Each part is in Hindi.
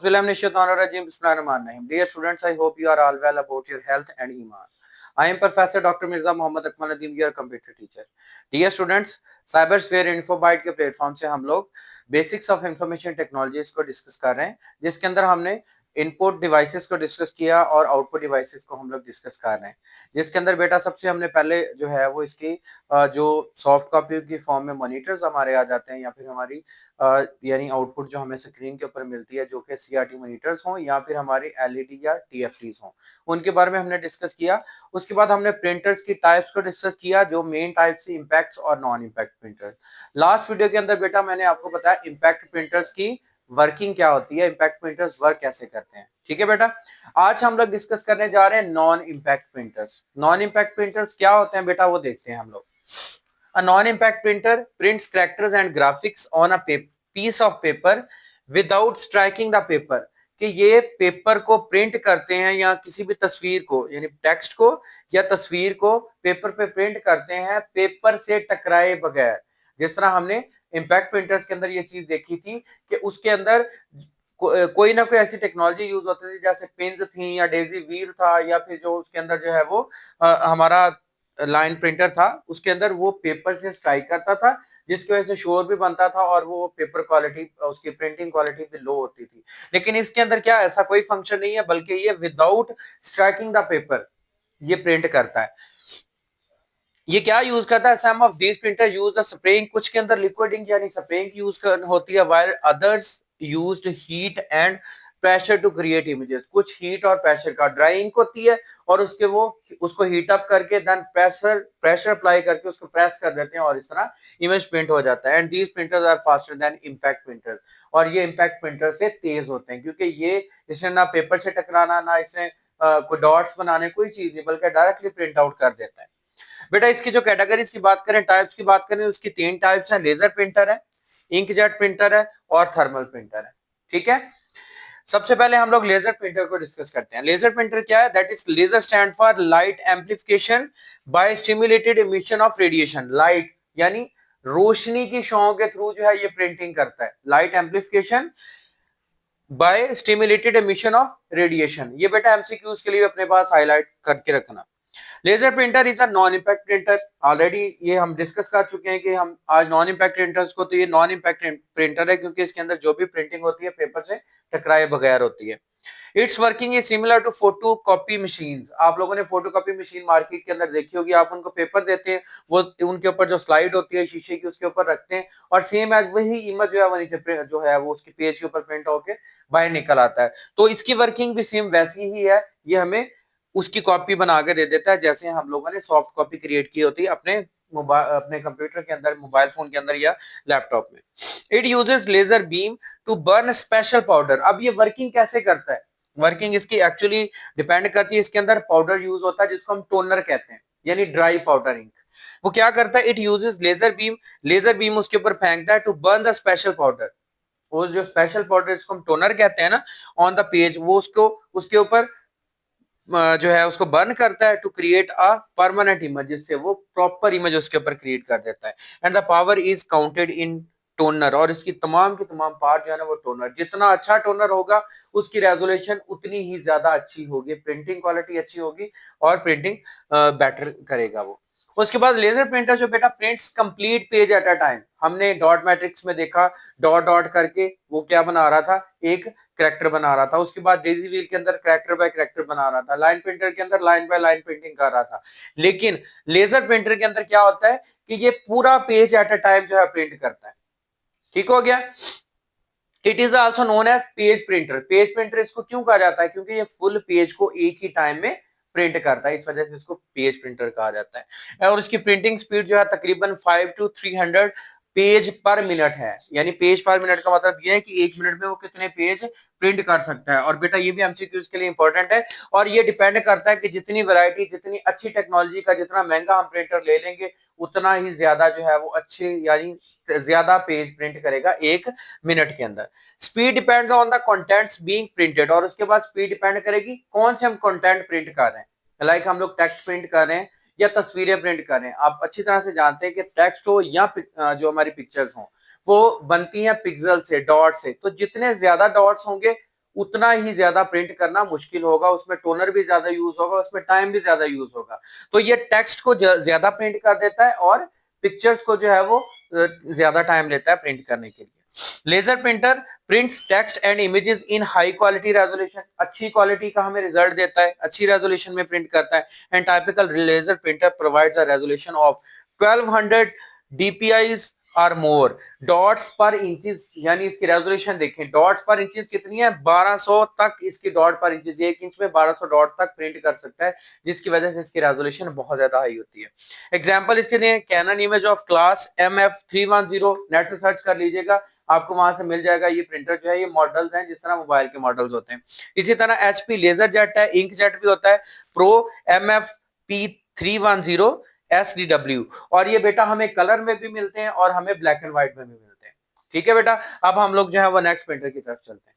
Dear students, I hope you are all well about your health and iman. I am Professor Dr. Mirza Mohammad Akmal Nadeem, your computer teacher. Dear students, साइबरस्फेयर इन्फोबाइट के प्लेटफॉर्म से हम लोग बेसिक्स ऑफ इंफॉर्मेशन टेक्नोलॉजीज को डिस्कस कर रहे हैं, जिसके अंदर हमने इनपुट डिवाइसेस को डिस्कस किया और आउटपुट डिवाइसेस को हम लोग डिस्कस कर रहे हैं। जिसके अंदर बेटा सबसे हमने पहले जो है वो इसकी जो सॉफ्ट कॉपी की फॉर्म में मॉनिटर्स हमारे आ जाते हैं, या फिर हमारी यानी आउटपुट जो हमें स्क्रीन के ऊपर मिलती है, जो कि सीआरटी मॉनिटर्स हों या फिर हमारी एलईडी या टीएफटीज हों, उनके बारे में हमने डिस्कस किया। उसके बाद हमने प्रिंटर्स की टाइप्स को डिस्कस किया, जो मेन टाइप्स थी इम्पैक्ट और non impact printers. Last video के अंदर बेटा मैंने आपको बताया इम्पैक्ट प्रिंटर्स की वर्किंग क्या होती है, इम्पैक्ट प्रिंटर्स वर्क कैसे करते हैं। ठीक है बेटा, आज हम लोग डिस्कस करने जा रहे हैं non impact printers. Non impact printers क्या होते हैं बेटा, वो देखते हैं हम लोग। A non-impact printer prints characters and graphics on a piece of paper without striking the paper। कि ये पेपर को प्रिंट करते हैं या किसी भी तस्वीर को यानी टेक्स्ट को या तस्वीर को पेपर पे प्रिंट करते हैं पेपर से टकराए बगैर। जिस तरह हमने इम्पैक्ट प्रिंटर्स के अंदर ये चीज देखी थी कि उसके अंदर कोई ना कोई ऐसी टेक्नोलॉजी यूज होती थी, जैसे पिन थी या डेजी व्हील था, या फिर जो उसके अंदर जो है वो हमारा लाइन प्रिंटर था, उसके अंदर वो पेपर से स्ट्राइक करता था, जिसकी वजह से शोर भी बनता था और वो पेपर क्वालिटी, उसकी प्रिंटिंग क्वालिटी भी लो होती थी। लेकिन इसके अंदर क्या ऐसा कोई फंक्शन नहीं है, बल्कि ये विदाउट स्ट्राइकिंग द पेपर ये प्रिंट करता है। ये क्या यूज करता है, some of these printer use the spraying, कुछ के अंदर लिक्विड इंक यानी स्प्रेइंग यूज होती है, while others used heat and pressure to create images. कुछ हीट और प्रेशर का ड्राई इंक होती है और उसको हीट अप करके देन प्रेशर अप्लाई करके उसको प्रेस कर देते हैं और इस तरह इमेज प्रिंट हो जाता है। And these printers are faster than impact printers, और ये इम्पैक्ट प्रिंटर से तेज होते हैं, क्योंकि ये इसने ना पेपर से टकराना, ना इसने कोई डॉट्स बनाने, कोई चीज नहीं, बल्कि डायरेक्टली प्रिंट आउट कर देता है। बेटा इसकी जो कैटेगरीज की बात करें, टाइप्स की बात करें, उसकी 3 टाइप्स हैं। लेजर प्रिंटर है, इंकजेट प्रिंटर है और थर्मल प्रिंटर है। ठीक है, सबसे पहले हम लोग लेजर प्रिंटर को डिस्कस करते हैं। लेजर प्रिंटर क्या है, that is laser stand for light amplification by stimulated emission of radiation. Light यानी रोशनी की शॉ के थ्रू जो है ये प्रिंटिंग करता है, light amplification by stimulated emission of radiation. ये बेटा एमसीक्यूज के लिए अपने पास हाईलाइट करके रखना। Laser printer is a non impact printer. Already ये हम डिस्कस कर चुके हैं कि हम आज नॉन इम्पैक्ट प्रिंटर्स को, तो ये नॉन इम्पैक्ट प्रिंटर है क्योंकि इसके अंदर जो भी प्रिंटिंग होती है पेपर से टकराए बगैर होती है। Its working is similar to photo copy machine. आप लोगों ने फोटो कॉपी मशीन मार्केट के अंदर देखी होगी, आप उनको पेपर देते हैं, वो उनके ऊपर जो स्लाइड होती है शीशे की उसके ऊपर रखते हैं और सेम एज वही इमेज जो है वो नीचे जो है वो उसके पेज के ऊपर प्रिंट होकर बाहर निकल आता है। तो इसकी वर्किंग भी सेम वैसी ही है, ये हमें उसकी कॉपी बना के दे देता है, जैसे हम लोगों ने सॉफ्ट कॉपी क्रिएट की होती है अपने कंप्यूटर के अंदर, मोबाइल फोन के अंदर या लैपटॉप में। It uses laser beam to burn special powder. अब ये वर्किंग कैसे करता है, वर्किंग इसकी एक्चुअली डिपेंड करती है, इसके अंदर पाउडर यूज होता है जिसको हम टोनर कहते हैं, यानी ड्राई पाउडर इंक। वो क्या करता है, इट यूजेस लेजर बीम उसके ऊपर फेंकता है to burn the special powder. वो जो स्पेशल पाउडर जिसको हम टोनर कहते हैं ना, ऑन द पेज, वो उसको उसके ऊपर जो है उसको बर्न करता है to create a permanent image, जिससे वो प्रॉपर इमेज उसके ऊपर क्रिएट कर देता है। And the power is counted in toner, और इसकी तमाम की तमाम पार्ट जो है ना वो टोनर, जितना अच्छा टोनर होगा उसकी रेजोल्यूशन उतनी ही ज्यादा अच्छी होगी, प्रिंटिंग क्वालिटी अच्छी होगी और प्रिंटिंग बेटर करेगा वो। उसके बाद लेजर प्रिंटर जो बेटा prints complete page at a time. हमने डॉट मैट्रिक्स में देखा, डॉट डॉट करके वो क्या बना रहा था, एक करैक्टर बना रहा था। उसके बाद डेजी व्हील के अंदर करैक्टर बाय करैक्टर बना रहा था, लाइन प्रिंटर के अंदर लाइन बाय लाइन प्रिंटिंग कर रहा था। लेकिन लेजर प्रिंटर के अंदर क्या होता है कि ये पूरा पेज एट अ टाइम जो है प्रिंट करता है। ठीक हो गया। It is also known as page printer. Page printer इसको क्यों कहा जाता है, क्योंकि ये फुल पेज को एक ही टाइम में प्रिंट करता है, इस वजह से इसको पेज प्रिंटर कहा जाता है। और इसकी प्रिंटिंग स्पीड जो है तकरीबन 5 to 300 पेज पर मिनट है। यानी पेज पर मिनट का मतलब ये है कि एक मिनट में वो कितने पेज प्रिंट कर सकता है। और बेटा ये भी एमसीक्यूज के लिए इंपॉर्टेंट है, और ये डिपेंड करता है कि जितनी वैरायटी, जितनी अच्छी टेक्नोलॉजी का जितना महंगा हम प्रिंटर ले लेंगे, उतना ही ज्यादा जो है वो अच्छे यानी ज्यादा पेज प्रिंट करेगा एक मिनट के अंदर। Speed depends on the contents being printed, और उसके बाद स्पीड डिपेंड करेगी कौन से हम कंटेंट प्रिंट कर रहे हैं। लाइक हम लोग टेक्स्ट प्रिंट कर रहे हैं या तस्वीरें प्रिंट कर रहे हैं। आप अच्छी तरह से जानते हैं कि टेक्स्ट हो या जो हमारी पिक्चर्स हो वो बनती हैं पिक्सल से, डॉट से। तो जितने ज्यादा डॉट्स होंगे उतना ही ज्यादा प्रिंट करना मुश्किल होगा, उसमें टोनर भी ज्यादा यूज होगा, उसमें टाइम भी ज्यादा यूज होगा। तो ये टेक्स्ट को ज्यादा प्रिंट कर देता है और पिक्चर्स को जो है वो ज्यादा टाइम लेता है प्रिंट करने के लिए। Laser printer prints text and images in high quality resolution, अच्छी क्वालिटी का हमें रिजल्ट देता है, अच्छी रेजोल्यूशन में प्रिंट करता है। And typical laser printer provides a resolution of 1200 DPIs or more dots per inches, यानी इसकी रेजोल्यूशन देखें, डॉट्स पर इंचेस कितनी है, 1200 तक इसकी डॉट पर इंचेस, 1 इंच में 1200 डॉट तक प्रिंट कर सकता है, जिसकी वजह से इसकी रेजोल्यूशन बहुत ज्यादा हाई होती है। एग्जांपल इसके लिए Canon image of class MF310, net से सर्च कर लीजिएगा, आपको वहां से मिल जाएगा। ये प्रिंटर जो है ये मॉडल्स हैं जिस तरह मोबाइल के मॉडल्स होते हैं। इसी तरह HP लेजर जेट है, इंक जेट भी होता है, प्रो MFP310 SDW, और ये बेटा हमें कलर में भी मिलते हैं और हमें ब्लैक एंड व्हाइट में भी मिलते हैं। ठीक है बेटा, अब हम लोग जो है वो नेक्स्ट प्रिंटर की तरफ चलते हैं।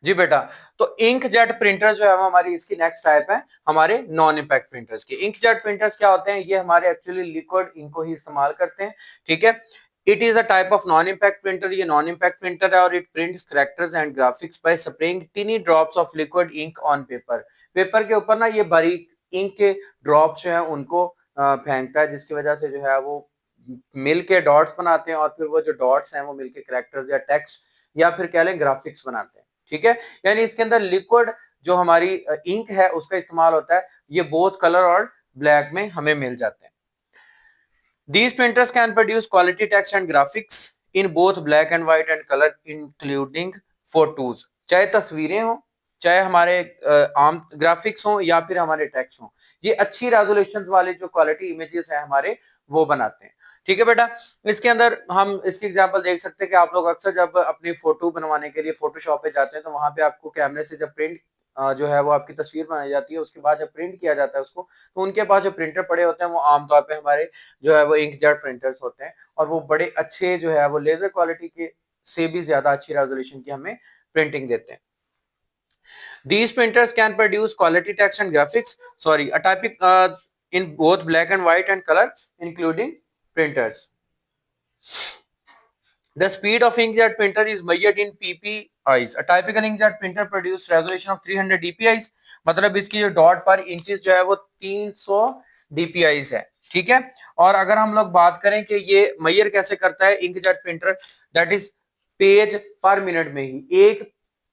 जी बेटा, तो इंक जेट प्रिंटर जो है वो हमारी इसकी नेक्स्ट टाइप है हमारे नॉन इंपैक्ट प्रिंटर्स की। इंक जेट प्रिंटर्स क्या होते हैं, ये हमारे एक्चुअली लिक्विड इंक को ही इस्तेमाल करते हैं। ठीक है, it is a type of non impact printer, ये नॉन इंपैक्ट प्रिंटर है और it prints characters and graphics by spraying tiny drops of liquid ink on paper. Paper के ऊपर ना ये बारीक इंक के ड्रॉप्स जो है उनको फेंकता है, जिसकी वजह से जो है वो मिल के डॉट्स बनाते हैं और फिर वो जो डॉट्स हैं वो मिलके कैरेक्टर्स या टेक्स्ट या फिर कह लें ग्राफिक्स बनाते हैं। ठीक है, यानी इसके अंदर लिक्विड जो हमारी इंक है उसका इस्तेमाल होता है, ये बोथ कलर और ब्लैक में हमें मिल जाते हैं। These printers can produce quality text and graphics in both black and white and color including photos, चाहे तस्वीरें हो, चाहे हमारे आम ग्राफिक्स हो या फिर हमारे टेक्स्ट हो, ये अच्छी रेजोल्यूशन वाले जो क्वालिटी इमेजेस है हमारे वो बनाते हैं। ठीक है बेटा, इसके अंदर हम इसकी एग्जांपल देख सकते हैं कि आप लोग अक्सर जब अपनी फोटो बनवाने के लिए फोटोशॉप पे जाते हैं तो वहां पे आपको कैमरे से जब प्रिंट जो है वो आपकी तस्वीर बनाई जाती है, उसके बाद जब प्रिंट किया जाता है उसको, तो उनके पास जो प्रिंटर पड़े होते हैं वो आमतौर पे हमारे जो है वो इंकजेट प्रिंटर्स होते हैं और वो बड़े अच्छे जो है वो लेजर क्वालिटी के से भी ज्यादा अच्छी रेजोल्यूशन की हमें प्रिंटिंग देते हैं। These printers can produce quality text and graphics, sorry, a typic in both black and white and color, including printers. The speed of inkjet printer is measured in PPIs. A typical inkjet printer produces resolution of 300 DPIs. मतलब इसकी जो डॉट पर इंचेस जो है वो 300 DPIs है। ठीक है, और अगर हम लोग बात करें कि ये मेजर कैसे करता है inkjet printer, that is page पर मिनट में ही, एक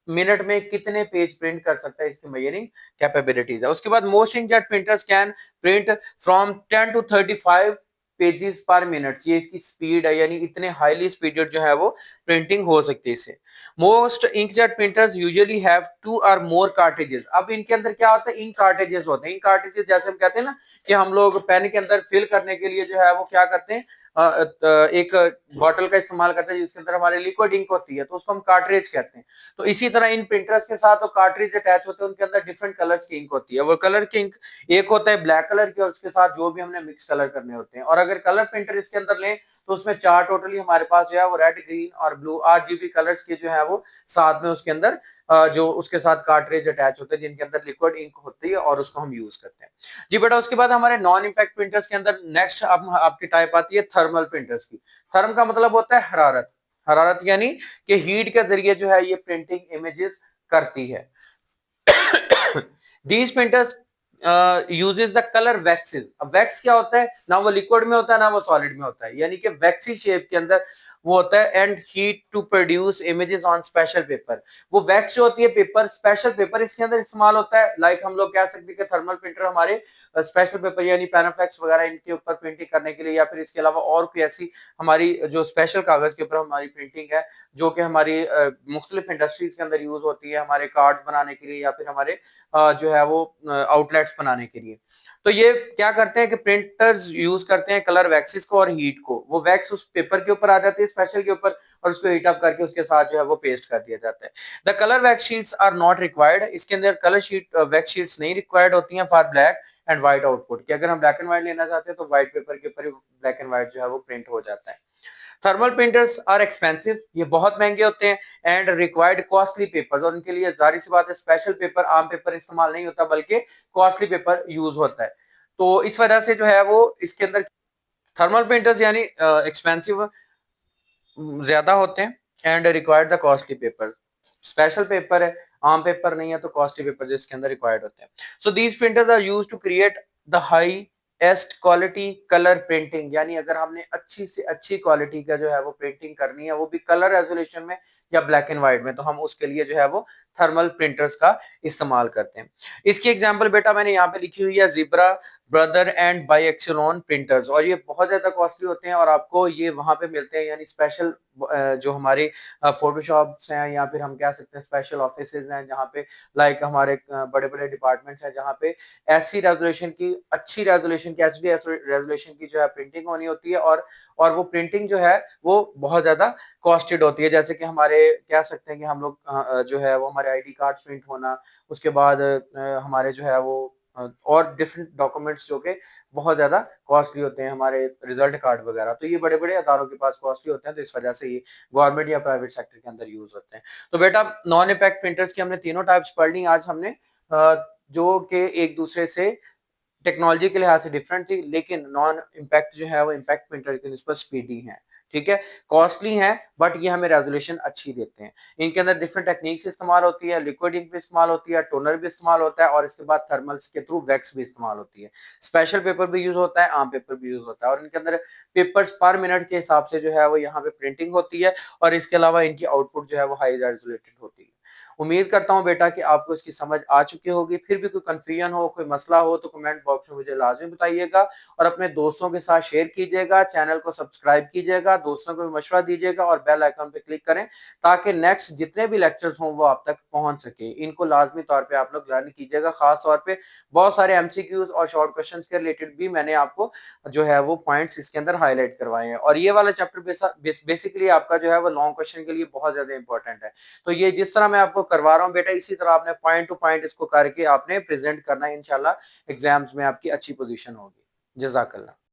मिनट में कितने पेज प्रिंट कर सकता है, इसकी मेजरिंग कैपेबिलिटीज है। उसके बाद most inkjet printers can print from 10 to 35 pages पर मिनट, ये इसकी स्पीड है, यानी इतने हाईली स्पीडेड जो है वो प्रिंटिंग हो सकती है इससे। Most inkjet printers usually have 2 or more cartridges. अब इनके अंदर क्या होता है, इंक कार्ट्रिजेस होते हैं। इंक कार्ट्रिजेस जैसे हम कहते हैं ना कि हम लोग पेन के अंदर फिल करने के लिए जो है वो क्या करते हैं, एक बॉटल का इस्तेमाल करते हैं जिसके अंदर हमारे लिक्विड इंक होती है, तो उसको हम कार्ट्रिज कहते हैं। तो इसी तरह इन प्रिंटर्स के साथ तो कार्ट्रिज अटैच होते हैं, उनके अंदर डिफरेंट कलर्स की इंक होती है। वो कलर की इंक एक होता है ब्लैक कलर की और उसके साथ जो भी हमने मिक्स कलर करने होते हैं। और अगर कलर प्रिंटर इसके अंदर लें तो उसमें 4 टोटली हमारे पास जो है वो रेड, ग्रीन और ब्लू RGB कलर्स के जो है वो साथ में उसके अंदर जो उसके साथ कार्ट्रिज अटैच होते हैं जिनके अंदर लिक्विड इंक होती है और उसको हम यूज करते हैं। जी बेटा, उसके बाद हमारे नॉन इंपैक्ट प्रिंटर्स के अंदर नेक्स्ट अब आपकी टाइप आती है थर्मल प्रिंटर्स की। थर्म का मतलब होता है हरारत, हरारत यानी कि हीट के जरिए जो है ये प्रिंटिंग इमेजेस करती है। These printers uses the color waxes। अब वैक्स क्या होता है, ना वो लिक्विड में होता है ना वो सॉलिड में होता है, यानी कि वैक्सी शेप के अंदर वो होता है। And heat to produce images on special paper, वो वैक्स जो होती है पेपर, स्पेशल पेपर इसके अंदर इस्तेमाल होता है। लाइक हम लोग कह सकते हैं कि थर्मल प्रिंटर हमारे स्पेशल पेपर यानी पैनाफ्लेक्स वगैरह इनके ऊपर प्रिंटिंग करने के लिए, या फिर इसके अलावा और कोई ऐसी हमारी जो स्पेशल कागज के ऊपर हमारी प्रिंटिंग है जो कि हमारी मुख्तलिफ इंडस्ट्रीज के अंदर यूज होती है, हमारे कार्ड्स बनाने के लिए या फिर हमारे जो है वो आउटलेट्स बनाने के लिए। तो ये क्या करते हैं कि प्रिंटर्स यूज करते हैं कलर वैक्सिस को और हीट को, वो वैक्स उस पेपर के ऊपर आ जाती है स्पेशल के ऊपर और उसको हीट अप करके उसके साथ जो है वो पेस्ट कर दिया जाता है। The colour wax sheets are not required, इसके अंदर कलर शीट वैक्स शीट्स नहीं रिक्वायर्ड होती हैं for black and white output, कि अगर हम ब्लैक एंड व्हाइट लेना चाहते हैं तो व्हाइट पेपर के ऊपर ही ब्लैक एंड व्हाइट जो है वो प्रिंट हो जाता है। थर्मल प्रिंटर्स आर एक्सपेंसिव, ये बहुत महंगे होते हैं, एंड रिक्वायर्ड कॉस्टली पेपर, और उनके लिए जाहिर सी बात है स्पेशल पेपर, आम पेपर इस्तेमाल नहीं होता बल्कि कॉस्टली पेपर यूज होता है। तो इस वजह से जो है वो इसके अंदर थर्मल प्रिंटर्स यानी एक्सपेंसिव ज्यादा होते हैं and required the costly paper. Special paper है, आम पेपर नहीं है, तो कॉस्टली पेपर जिसके अंदर रिक्वायर्ड होते हैं। So these printers are used to create the highest quality colour printing, यानी अगर हमने अच्छी से अच्छी क्वालिटी का जो है वो प्रिंटिंग करनी है, वो भी कलर रेजोल्यूशन में या ब्लैक एंड व्हाइट में, तो हम उसके लिए जो है वो थर्मल प्रिंटर्स का इस्तेमाल करते हैं। इसकी एग्जांपल बेटा मैंने यहाँ पे लिखी हुई है, ज़ेब्रा, ब्रदर एंड बायएक्सिलॉन प्रिंटर्स, और ये बहुत ज्यादा कॉस्टली होते हैं और आपको ये वहां पे मिलते हैं, यानी स्पेशल जो हमारे फोटोशॉप्स हैं, या फिर हम कह सकते हैं स्पेशल ऑफिसेज हैं, जहाँ पे लाइक हमारे बड़े बड़े डिपार्टमेंट्स हैं, जहाँ पे ऐसी रेजोल्यूशन की, अच्छी रेजोल्यूशन की, एचडी रेजोल्यूशन की जो है प्रिंटिंग होनी होती है, और वो प्रिंटिंग जो है वो बहुत ज्यादा कॉस्टेड होती है। जैसे कि हमारे कह सकते हैं कि हम लोग जो है वो हमारे आईडी कार्ड प्रिंट होना, उसके बाद हमारे जो है वो और डिफरेंट डॉक्यूमेंट्स जो कि बहुत ज्यादा कॉस्टली होते हैं, हमारे रिजल्ट कार्ड वगैरह, तो ये बड़े बड़े अदारों के पास कॉस्टली होते हैं, तो इस वजह से ये गवर्नमेंट या प्राइवेट सेक्टर के अंदर यूज होते हैं। तो बेटा नॉन इम्पैक्ट प्रिंटर्स की हमने तीनों टाइप्स पढ़ ली आज हमने, जो कि एक दूसरे से टेक्नोलॉजी के लिहाज से डिफरेंट थी, लेकिन नॉन इम्पैक्ट जो है वो इम्पैक्ट प्रिंटर की निस्बत स्पीडी है, ठीक है, कॉस्टली है, बट ये हमें रेजोल्यूशन अच्छी देते हैं। इनके अंदर डिफरेंट टेक्निक्स इस्तेमाल होती है, लिक्विड इंक भी इस्तेमाल होती है, टोनर भी इस्तेमाल होता है, और इसके बाद थर्मल्स के थ्रू वैक्स भी इस्तेमाल होती है। स्पेशल पेपर भी यूज होता है, आम पेपर भी यूज होता है, और इनके अंदर पेपर्स पर मिनट के हिसाब से जो है वो यहाँ पे प्रिंटिंग होती है, और इसके अलावा इनकी आउटपुट जो है वो हाई रेजोल्यूटेड होती है। उम्मीद करता हूं बेटा कि आपको इसकी समझ आ चुकी होगी। फिर भी कोई कंफ्यूजन हो, कोई मसला हो, तो कमेंट बॉक्स में मुझे लाजमी बताइएगा, और अपने दोस्तों के साथ शेयर कीजिएगा, चैनल को सब्सक्राइब कीजिएगा, दोस्तों को भी मशवरा दीजिएगा, और बेल आइकन पे क्लिक करें ताकि नेक्स्ट जितने भी लेक्चर्स हों वो आप तक पहुंच सके। इनको लाजमी तौर पे आप लोग लर्न कीजिएगा। खास तौर पे बहुत सारे एमसीक्यूज और शॉर्ट क्वेश्चंस के रिलेटेड भी मैंने आपको जो है वो पॉइंट्स इसके अंदर हाईलाइट करवाए हैं, और ये वाला चैप्टर बेसिकली आपका जो है वो लॉन्ग क्वेश्चन के लिए बहुत ज्यादा इंपॉर्टेंट है। तो ये जिस तरह मैं आपको करवा रहा हूँ बेटा, इसी तरह आपने पॉइंट टू पॉइंट इसको करके आपने प्रेजेंट करना है, इंशाल्लाह एग्जाम्स में आपकी अच्छी पोजीशन होगी। जजाकल्लाह।